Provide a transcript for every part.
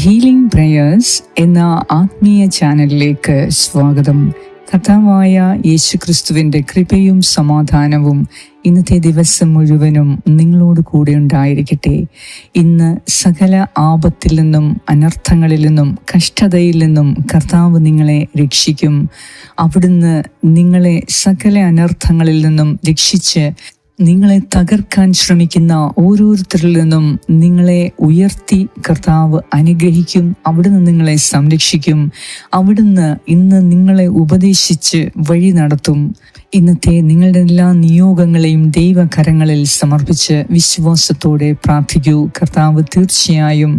Healing prayers എന്ന ആത്മീയ ചാനലിലേക്ക് സ്വാഗതം. കർത്താവായ യേശുക്രിസ്തുവിൻ്റെ കൃപയും സമാധാനവും ഇന്നത്തെ ദിവസം മുഴുവനും നിങ്ങളോട് കൂടെ ഉണ്ടായിരിക്കട്ടെ. ഇന്ന് സകല ആപത്തിൽ നിന്നും, അനർത്ഥങ്ങളിൽ നിന്നും, കഷ്ടതയിൽ നിന്നും കർത്താവ് നിങ്ങളെ രക്ഷിക്കും. അവിടുന്ന് നിങ്ങളെ സകല അനർത്ഥങ്ങളിൽ നിന്നും രക്ഷിച്ച് നിങ്ങളെ തകർക്കാൻ ശ്രമിക്കുന്ന ഓരോരുത്തരിൽ നിന്നും നിങ്ങളെ ഉയർത്തി കർത്താവ് അനുഗ്രഹിക്കും. അവിടുന്ന് നിങ്ങളെ സംരക്ഷിക്കും. അവിടുന്ന് ഇന്ന് നിങ്ങളെ ഉപദേശിച്ച് വഴി നടത്തും. ഇന്നത്തെ നിങ്ങളുടെ എല്ലാ നിയോഗങ്ങളെയും ദൈവകരങ്ങളിൽ സമർപ്പിച്ച് വിശ്വാസത്തോടെ പ്രാർത്ഥിക്കൂ. കർത്താവ് തീർച്ചയായും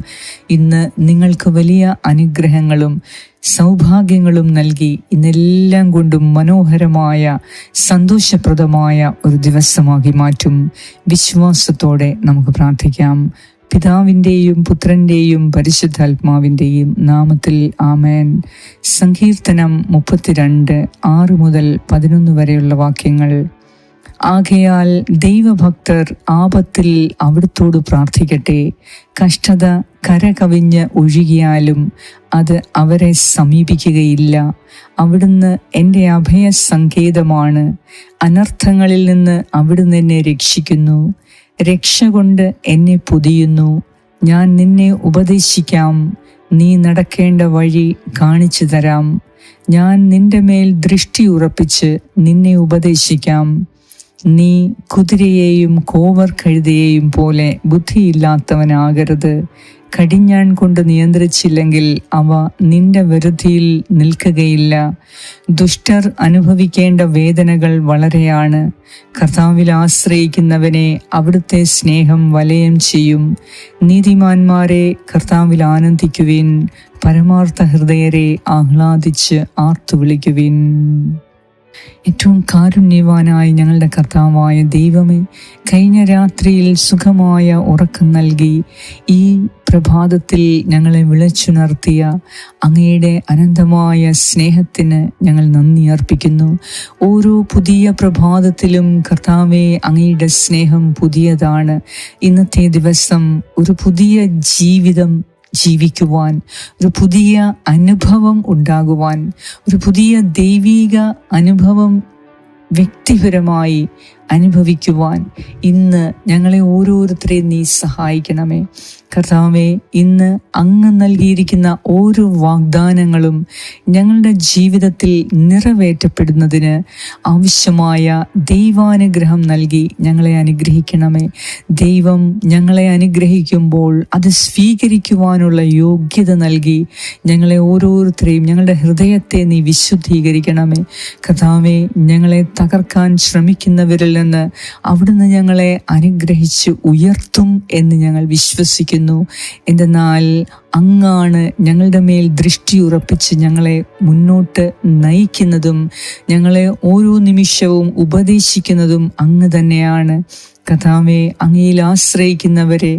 ഇന്ന് നിങ്ങൾക്ക് വലിയ അനുഗ്രഹങ്ങളും സൗഭാഗ്യങ്ങളും നൽകി ഇന്നെല്ലാം കൊണ്ടും മനോഹരമായ സന്തോഷപ്രദമായ ഒരു ദിവസമാക്കി മാറ്റും. വിശ്വാസത്തോടെ നമുക്ക് പ്രാർത്ഥിക്കാം. പിതാവിൻ്റെയും പുത്രൻ്റെയും പരിശുദ്ധാത്മാവിൻ്റെയും നാമത്തിൽ ആമേൻ. സങ്കീർത്തനം 32:6 മുതൽ 11 വരെയുള്ള വാക്യങ്ങൾ. ആകയാൽ ദൈവഭക്തർ ആപത്തിൽ അവിടുത്തോട് പ്രാർത്ഥിക്കട്ടെ. കഷ്ടത കരകവിഞ്ഞ് ഒഴുകിയാലും അത് അവരെ സമീപിക്കുകയില്ല. അവിടുന്ന് എൻ്റെ അഭയ സങ്കേതമാണ്. അനർത്ഥങ്ങളിൽ നിന്ന് അവിടുന്ന് എന്നെ രക്ഷിക്കുന്നു. രക്ഷ കൊണ്ട് എന്നെ പൊതിയുന്നു. ഞാൻ നിന്നെ ഉപദേശിക്കാം. നീ നടക്കേണ്ട വഴി കാണിച്ചു തരാം. ഞാൻ നിന്റെ മേൽ ദൃഷ്ടി ഉറപ്പിച്ച് നിന്നെ ഉപദേശിക്കാം. നീ കുതിരയെയും കോവർ കഴുതയെയും പോലെ ബുദ്ധിയില്ലാത്തവനാകരുത്. കടിഞ്ഞാൺ കൊണ്ട് നിയന്ത്രിച്ചില്ലെങ്കിൽ അവ നിന്റെ വരുതിയിൽ നിൽക്കുകയില്ല. ദുഷ്ടർ അനുഭവിക്കേണ്ട വേദനകൾ വളരെയാണ്. കർത്താവിൽ ആശ്രയിക്കുന്നവനെ അവിടുത്തെ സ്നേഹം വലയം ചെയ്യും. നീതിമാന്മാരെ കർത്താവിൽ ആനന്ദിക്കുവിൻ. പരമാർത്ഥ ഹൃദയരെ ആഹ്ലാദിച്ച് ആർത്തു വിളിക്കുവിൻ. ഏറ്റവും കാരുണ്യവാനായ ഞങ്ങളുടെ കർത്താവായ ദൈവമേ, കഴിഞ്ഞ രാത്രിയിൽ സുഖമായ ഉറക്കം നൽകി ഈ പ്രഭാതത്തിൽ ഞങ്ങളെ വിളിച്ചുണർത്തിയ അങ്ങയുടെ അനന്തമായ സ്നേഹത്തിന് ഞങ്ങൾ നന്ദി അർപ്പിക്കുന്നു. ഓരോ പുതിയ പ്രഭാതത്തിലും കർത്താവേ, അങ്ങയുടെ സ്നേഹം പുതിയതാണ്. ഇന്നത്തെ ദിവസം ഒരു പുതിയ ജീവിതം ജീവിക്കുവാൻ, ഒരു പുതിയ അനുഭവം ഉണ്ടാകുവാൻ, ഒരു പുതിയ ദൈവിക അനുഭവം വ്യക്തിപരമായി അനുഭവിക്കുവാൻ ഇന്ന് ഞങ്ങളെ ഓരോരുത്തരെയും നീ സഹായിക്കണമേ. കർത്താവേ, ഇന്ന് അങ്ങ് നൽകിയിരിക്കുന്ന ഓരോ വാഗ്ദാനങ്ങളും ഞങ്ങളുടെ ജീവിതത്തിൽ നിറവേറ്റപ്പെടുന്നതിന് ആവശ്യമായ ദൈവാനുഗ്രഹം നൽകി ഞങ്ങളെ അനുഗ്രഹിക്കണമേ. ദൈവം ഞങ്ങളെ അനുഗ്രഹിക്കുമ്പോൾ അത് സ്വീകരിക്കുവാനുള്ള യോഗ്യത നൽകി ഞങ്ങളെ ഓരോരുത്തരെയും, ഞങ്ങളുടെ ഹൃദയത്തെ നീ വിശുദ്ധീകരിക്കണമേ. കർത്താവേ, ഞങ്ങളെ തകർക്കാൻ ശ്രമിക്കുന്നവരിൽ നിന്ന് അവിടുന്ന് ഞങ്ങളെ അനുഗ്രഹിച്ച് ഉയർത്തും എന്ന് ഞങ്ങൾ വിശ്വസിക്കുന്നു. എന്തെന്നാൽ അങ്ങാണ് ഞങ്ങളുടെ മേൽ ദൃഷ്ടി ഉറപ്പിച്ച് ഞങ്ങളെ മുന്നോട്ട് നയിക്കുന്നതും ഞങ്ങളെ ഓരോ നിമിഷവും ഉപദേശിക്കുന്നതും അങ്ങ് തന്നെയാണ്. കർത്താവേ, അങ്ങയിൽ ആശ്രയിക്കുന്നവരെ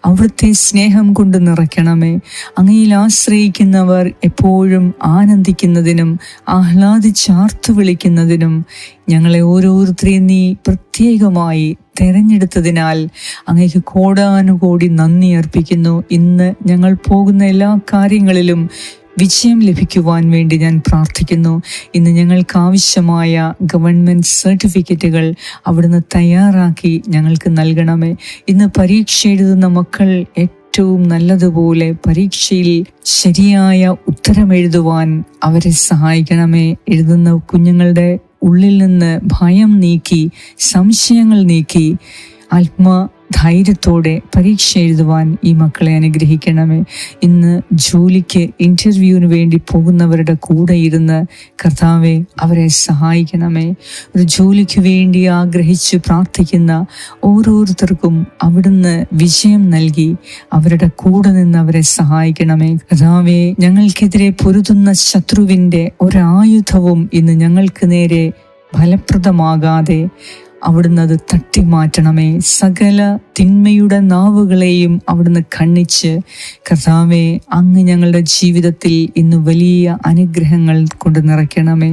അവിടുത്തെ സ്നേഹം കൊണ്ട് നിറയ്ക്കണമേ. അങ്ങയിൽ ആശ്രയിക്കുന്നവർ എപ്പോഴും ആനന്ദിക്കുന്നതിനും ആഹ്ലാദിച്ചാർത്തു വിളിക്കുന്നതിനും ഞങ്ങളെ ഓരോരുത്തരെയും നീ പ്രത്യേകമായി തെരഞ്ഞെടുത്തതിനാൽ അങ്ങേക്ക് കോടാനുകോടി നന്ദി അർപ്പിക്കുന്നു. ഇന്ന് ഞങ്ങൾ പോകുന്ന എല്ലാ കാര്യങ്ങളിലും വിജയം ലഭിക്കുവാൻ വേണ്ടി ഞാൻ പ്രാർത്ഥിക്കുന്നു. ഇന്ന് ഞങ്ങൾക്ക് ആവശ്യമായ ഗവൺമെൻറ് സർട്ടിഫിക്കറ്റുകൾ അവിടുന്ന് തയ്യാറാക്കി ഞങ്ങൾക്ക് നൽകണമേ. ഇന്ന് പരീക്ഷ എഴുതുന്ന മക്കൾ ഏറ്റവും നല്ലതുപോലെ പരീക്ഷയിൽ ശരിയായ ഉത്തരം എഴുതുവാൻ അവരെ സഹായിക്കണമേ. എഴുതുന്ന കുഞ്ഞുങ്ങളുടെ ഉള്ളിൽ നിന്ന് ഭയം നീക്കി, സംശയങ്ങൾ നീക്കി ആത്മധൈര്യത്തോടെ പരീക്ഷ എഴുതുവാൻ ഈ മക്കളെ അനുഗ്രഹിക്കണമേ. ഇന്ന് ജോലിക്ക് ഇൻ്റർവ്യൂവിന് വേണ്ടി പോകുന്നവരുടെ കൂടെ ഇരുന്ന് കർത്താവെ അവരെ സഹായിക്കണമേ. ഒരു ജോലിക്ക് വേണ്ടി ആഗ്രഹിച്ച് പ്രാർത്ഥിക്കുന്ന ഓരോരുത്തർക്കും അവിടുന്ന് വിജയം നൽകി അവരുടെ കൂടെ നിന്ന് അവരെ സഹായിക്കണമേ. കർത്താവെ, ഞങ്ങൾക്കെതിരെ പൊരുതുന്ന ശത്രുവിൻ്റെ ഒരായുധവും ഇന്ന് ഞങ്ങൾക്ക് നേരെ ഫലപ്രദമാകാതെ അവിടുന്ന് അത് തട്ടിമാറ്റണമേ. സകല തിന്മയുടെ നാവുകളെയും അവിടുന്ന് ഖണ്ഡിച്ച് കർത്താവെ, അങ്ങ് ഞങ്ങളുടെ ജീവിതത്തിൽ ഇന്ന് വലിയ അനുഗ്രഹങ്ങൾ കൊണ്ട് നിറയ്ക്കണമേ.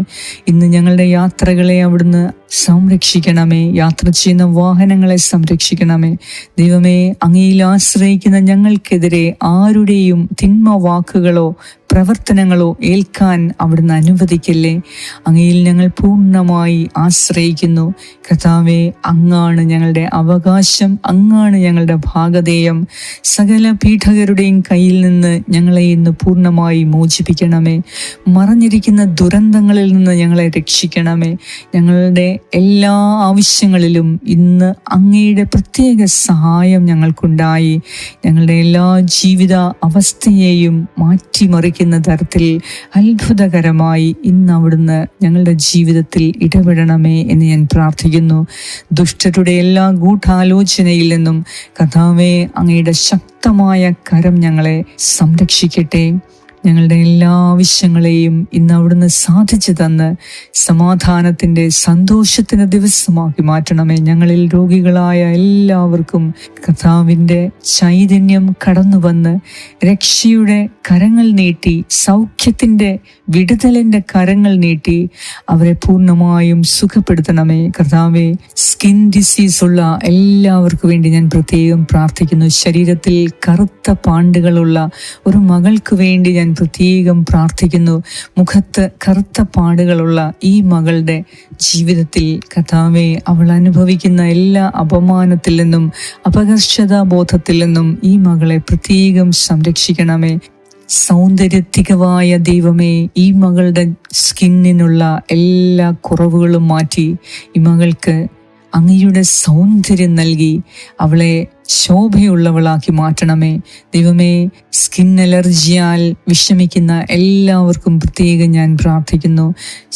ഇന്ന് ഞങ്ങളുടെ യാത്രകളെ അവിടുന്ന് സംരക്ഷിക്കണമേ. യാത്ര ചെയ്യുന്ന വാഹനങ്ങളെ സംരക്ഷിക്കണമേ. ദൈവമേ, അങ്ങയിൽ ആശ്രയിക്കുന്ന ഞങ്ങൾക്കെതിരെ ആരുടെയും തിന്മ വാക്കുകളോ പ്രവർത്തനങ്ങളോ ഏൽക്കാൻ അവിടുന്ന് അനുവദിക്കല്ലേ. അങ്ങയിൽ ഞങ്ങൾ പൂർണ്ണമായി ആശ്രയിക്കുന്നു. കർത്താവെ, അങ്ങാണ് ഞങ്ങളുടെ അവകാശം, അങ്ങാണ് ഞങ്ങളുടെ ഭാഗധേയം. സകല പീഡകരുടെയും കയ്യിൽ നിന്ന് ഞങ്ങളെ ഇന്ന് പൂർണ്ണമായി മോചിപ്പിക്കണമേ. മറഞ്ഞിരിക്കുന്ന ദുരന്തങ്ങളിൽ നിന്ന് ഞങ്ങളെ രക്ഷിക്കണമേ. ഞങ്ങളുടെ എല്ലാ ആവശ്യങ്ങളിലും ഇന്ന് അങ്ങയുടെ പ്രത്യേക സഹായം ഞങ്ങൾക്കുണ്ടായി ഞങ്ങളുടെ എല്ലാ ജീവിത അവസ്ഥയെയും മാറ്റിമറിക്കുന്ന തരത്തിൽ അത്ഭുതകരമായി ഇന്ന് അവിടുന്ന് ഞങ്ങളുടെ ജീവിതത്തിൽ ഇടപെടണമേ എന്ന് ഞാൻ പ്രാർത്ഥിക്കുന്നു. ദുഷ്ടരുടെ എല്ലാ ഗൂഢാലോചനയിൽ നിന്നും കർത്താവേ, അങ്ങയുടെ ശക്തമായ കരം ഞങ്ങളെ സംരക്ഷിക്കട്ടെ. ഞങ്ങളുടെ എല്ലാ ആവശ്യങ്ങളെയും ഇന്ന് അവിടുന്ന് സാധിച്ചു തന്ന് സമാധാനത്തിൻ്റെ സന്തോഷത്തിൻ്റെ ദിവസമാക്കി മാറ്റണമേ. ഞങ്ങളിൽ രോഗികളായ എല്ലാവർക്കും കർത്താവിൻ്റെ ചൈതന്യം കടന്നു വന്ന് രക്ഷയുടെ കരങ്ങൾ നീട്ടി, സൗഖ്യത്തിൻ്റെ വിടുതലിൻ്റെ കരങ്ങൾ നീട്ടി അവരെ പൂർണ്ണമായും സുഖപ്പെടുത്തണമേ. കർത്താവെ, സ്കിൻ ഡിസീസ് ഉള്ള എല്ലാവർക്കും വേണ്ടി ഞാൻ പ്രത്യേകം പ്രാർത്ഥിക്കുന്നു. ശരീരത്തിൽ കറുത്ത പാണ്ടുകളുള്ള ഒരു മകൾക്ക് വേണ്ടി ഞാൻ പ്രത്യേകം പ്രാർത്ഥിക്കുന്നു. മുഖത്ത് കറുത്ത പാടുകളുള്ള ഈ മകളുടെ ജീവിതത്തിൽ കർത്താവേ, അവൾ അനുഭവിക്കുന്ന എല്ലാ അപമാനത്തിൽ നിന്നും അപകർഷതാബോധത്തിൽ നിന്നും ഈ മകളെ പ്രത്യേകം സംരക്ഷിക്കണമേ. സൗന്ദര്യത്തികവായ ദൈവമേ, ഈ മകളുടെ സ്കിന്നിനുള്ള എല്ലാ കുറവുകളും മാറ്റി ഈ മകൾക്ക് അങ്ങയുടെ സൗന്ദര്യം നൽകി അവളെ ശോഭയുള്ളവളാക്കി മാറ്റണമേ. ദൈവമേ, സ്കിൻ അലർജിയാൽ വിഷമിക്കുന്ന എല്ലാവർക്കും പ്രത്യേകം ഞാൻ പ്രാർത്ഥിക്കുന്നു.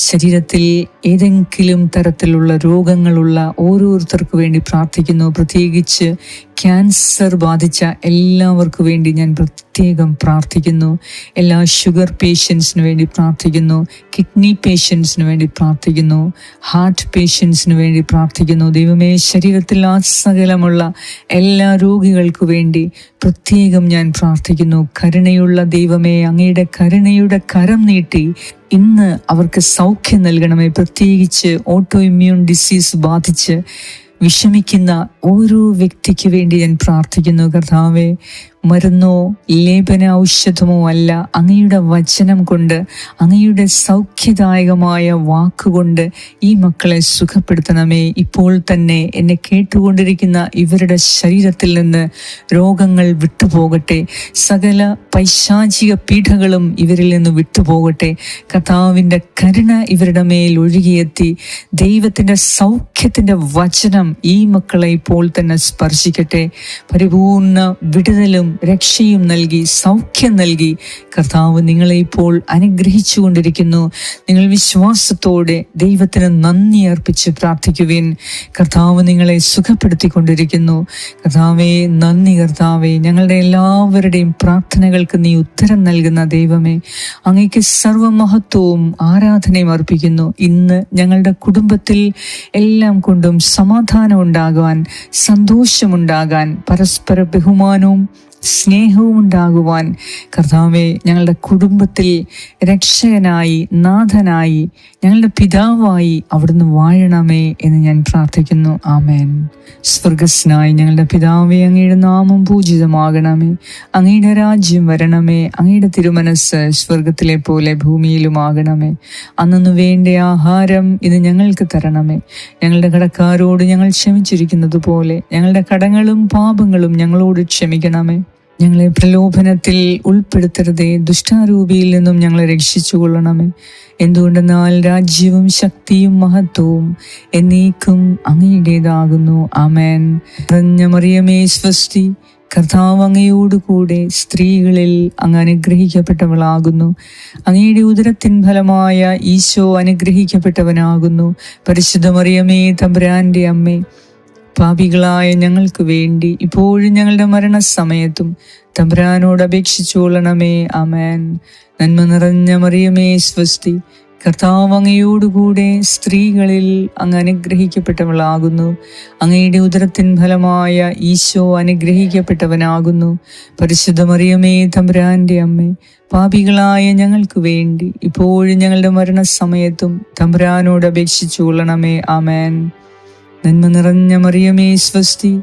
ശരീരത്തിൽ ഏതെങ്കിലും തരത്തിലുള്ള രോഗങ്ങളുള്ള ഓരോരുത്തർക്ക് വേണ്ടി പ്രാർത്ഥിക്കുന്നു. പ്രത്യേകിച്ച് ക്യാൻസർ ബാധിച്ച എല്ലാവർക്കു വേണ്ടി ഞാൻ പ്രത്യേകം പ്രാർത്ഥിക്കുന്നു. എല്ലാ ഷുഗർ പേഷ്യൻസിന് വേണ്ടി പ്രാർത്ഥിക്കുന്നു. കിഡ്നി പേഷ്യൻസിന് വേണ്ടി പ്രാർത്ഥിക്കുന്നു. ഹാർട്ട് പേഷ്യൻസിന് വേണ്ടി പ്രാർത്ഥിക്കുന്നു. ദൈവമേ, ശരീരത്തിൽ സകലമുള്ള എല്ലാ രോഗികൾക്ക് വേണ്ടി പ്രത്യേകം ഞാൻ പ്രാർത്ഥിക്കുന്നു. കരുണയുള്ള ദൈവമേ, അങ്ങയുടെ കരുണയുടെ കരം നീട്ടി ഇന്ന് അവർക്ക് സൗഖ്യം നൽകണമേ. പ്രത്യേകിച്ച് ഓട്ടോ ഇമ്മ്യൂൺ ഡിസീസ് ബാധിച്ച് വിഷമിക്കുന്ന ഓരോ വ്യക്തിക്ക് വേണ്ടി ഞാൻ പ്രാർത്ഥിക്കുന്നു. കർത്താവേ, മരുന്നോ ലേപന ഔഷധമോ അല്ല, അങ്ങയുടെ വചനം കൊണ്ട്, അങ്ങയുടെ സൗഖ്യദായകമായ വാക്കുകൊണ്ട് ഈ മക്കളെ സുഖപ്പെടുത്തണമേ. ഇപ്പോൾ തന്നെ എന്നെ കേട്ടുകൊണ്ടിരിക്കുന്ന ഇവരുടെ ശരീരത്തിൽ നിന്ന് രോഗങ്ങൾ വിട്ടുപോകട്ടെ. സകല പൈശാചിക പീഡകളും ഇവരിൽ നിന്ന് വിട്ടുപോകട്ടെ. കർത്താവിൻ്റെ കരുണ ഇവരുടെ മേൽ ഒഴുകിയെത്തി ദൈവത്തിൻ്റെ സൗഖ്യത്തിൻ്റെ വചനം ഈ മക്കളെ ഇപ്പോൾ തന്നെ സ്പർശിക്കട്ടെ. പരിപൂർണ വിടുതലും രക്ഷയും നൽകി സൗഖ്യം നൽകി കർത്താവ് നിങ്ങളെ ഇപ്പോൾ അനുഗ്രഹിച്ചു കൊണ്ടിരിക്കുന്നു. നിങ്ങൾ വിശ്വാസത്തോടെ ദൈവത്തിന് നന്ദി അർപ്പിച്ച് പ്രാർത്ഥിക്കുവിൻ. കർത്താവ് നിങ്ങളെ സുഖപ്പെടുത്തിക്കൊണ്ടിരിക്കുന്നു. കർത്താവേ, നന്ദി കർത്താവേ. ഞങ്ങളുടെ എല്ലാവരുടെയും പ്രാർത്ഥനകൾക്ക് നീ ഉത്തരം നൽകുന്ന ദൈവമേ, അങ്ങേക്ക് സർവമഹത്വവും ആരാധനയും അർപ്പിക്കുന്നു. ഇന്ന് ഞങ്ങളുടെ കുടുംബത്തിൽ എല്ലാം കൊണ്ടും സമാധാനം ഉണ്ടാകുവാൻ, സന്തോഷമുണ്ടാകാൻ, പരസ്പര ബഹുമാനവും സ്നേഹവും ഉണ്ടാകുവാൻ കർത്താവേ, ഞങ്ങളുടെ കുടുംബത്തിൽ രക്ഷകനായി, നാഥനായി, ഞങ്ങളുടെ പിതാവായി അവിടുന്ന് വാഴണമേ എന്ന് ഞാൻ പ്രാർത്ഥിക്കുന്നു. ആമേൻ. സ്വർഗസ്നായി ഞങ്ങളുടെ പിതാവേ, അങ്ങയുടെ നാമം പൂജിതമാകണമേ. അങ്ങയുടെ രാജ്യം വരണമേ. അങ്ങയുടെ തിരുമനസ് സ്വർഗത്തിലെ പോലെ ഭൂമിയിലുമാകണമേ. അന്നു വേണ്ട ആഹാരം ഇത് ഞങ്ങൾക്ക് തരണമേ. ഞങ്ങളുടെ കടക്കാരോട് ഞങ്ങൾ ക്ഷമിച്ചിരിക്കുന്നത് പോലെ ഞങ്ങളുടെ കടങ്ങളും പാപങ്ങളും ഞങ്ങളോട് ക്ഷമിക്കണമേ. ഞങ്ങളെ പ്രലോഭനത്തിൽ ഉൾപ്പെടുത്തരുതേ, ദുഷ്ടാരൂപിയിൽ നിന്നും ഞങ്ങളെ രക്ഷിച്ചുകൊള്ളണമേ. എന്തുകൊണ്ടെന്നാൽ രാജ്യവും ശക്തിയും മഹത്വവും എന്നേക്കും അങ്ങയുടേതാകുന്നു. ആമേൻ. നിറഞ്ഞ മറിയമേ സ്വസ്തി, കർത്താവ് അങ്ങയോടുകൂടെ സ്ത്രീകളിൽ അങ്ങ് അനുഗ്രഹിക്കപ്പെട്ടവളാകുന്നു. അങ്ങയുടെ ഉദരത്തിൻ ഫലമായ ഈശോ അനുഗ്രഹിക്കപ്പെട്ടവനാകുന്നു. പരിശുദ്ധ മറിയമേ, തമ്പുരാന്റെ അമ്മേ, പാപികളായ ഞങ്ങൾക്ക് വേണ്ടി ഇപ്പോഴും ഞങ്ങളുടെ മരണസമയത്തും തമ്പുരാനോട് അപേക്ഷിച്ചുകൊള്ളണമേ. ആമേൻ. നന്മ നിറഞ്ഞ മറിയമേ സ്വസ്തി, കർത്താവ് അങ്ങയോടുകൂടെ സ്ത്രീകളിൽ അങ്ങ് അനുഗ്രഹിക്കപ്പെട്ടവളാകുന്നു. അങ്ങയുടെ ഉദരത്തിൻ ഫലമായ ഈശോ അനുഗ്രഹിക്കപ്പെട്ടവനാകുന്നു. പരിശുദ്ധ മറിയമേ, തമ്പുരാന്റെ അമ്മേ, പാപികളായ ഞങ്ങൾക്ക് വേണ്ടി ഇപ്പോഴും ഞങ്ങളുടെ മരണസമയത്തും തമ്പുരാനോട് അപേക്ഷിച്ചു കൊള്ളണമേ. ആമേൻ. നന്മ നിറഞ്ഞ മറിയമേ, സ്വസ്തി,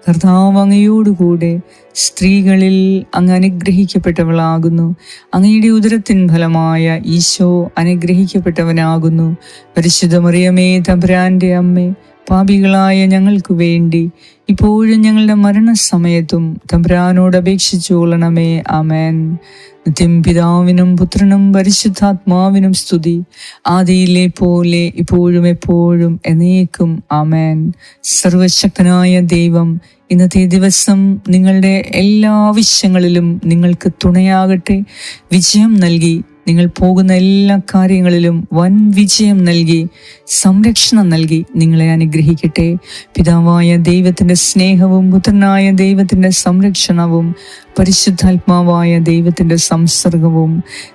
കർത്താവ് അങ്ങയോടുകൂടെ സ്ത്രീകളിൽ അങ്ങ് അനുഗ്രഹിക്കപ്പെട്ടവളാകുന്നു. അങ്ങയുടെ ഉദരത്തിൻ ഫലമായ ഈശോ അനുഗ്രഹിക്കപ്പെട്ടവനാകുന്നു. പരിശുദ്ധ മറിയമേ, തമ്പുരാന്റെ അമ്മേ, പാപികളായ ഞങ്ങൾക്ക് വേണ്ടി ഇപ്പോഴും ഞങ്ങളുടെ മരണസമയത്തും തമ്പുരാനോട് അപേക്ഷിച്ചു കൊള്ളണമേ. ആമേൻ. നിത്യം പിതാവിനും പുത്രനും പരിശുദ്ധാത്മാവിനും സ്തുതി, ആദിയിലെ പോലെ ഇപ്പോഴും എപ്പോഴും എന്നേക്കും. ആമേൻ. സർവശക്തനായ ദൈവം ഇന്നത്തെ ദിവസം നിങ്ങളുടെ എല്ലാ ആവശ്യങ്ങളിലും നിങ്ങൾക്ക് തുണയാകട്ടെ, വിജയം നൽകി, നിങ്ങൾ പോകുന്ന എല്ലാ കാര്യങ്ങളിലും വൻ വിജയം നൽകി, സംരക്ഷണം നൽകി നിങ്ങളെ അനുഗ്രഹിക്കട്ടെ. പിതാവായ ദൈവത്തിൻ്റെ സ്നേഹവും പുത്രനായ ദൈവത്തിൻ്റെ സംരക്ഷണവും പരിശുദ്ധാത്മാവായ ദൈവത്തിൻ്റെ സംസർഗവും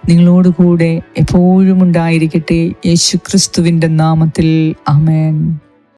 നിങ്ങളോടുകൂടെ എപ്പോഴും ഉണ്ടായിരിക്കട്ടെ. യേശു ക്രിസ്തുവിൻ്റെ നാമത്തിൽ. ആമേൻ.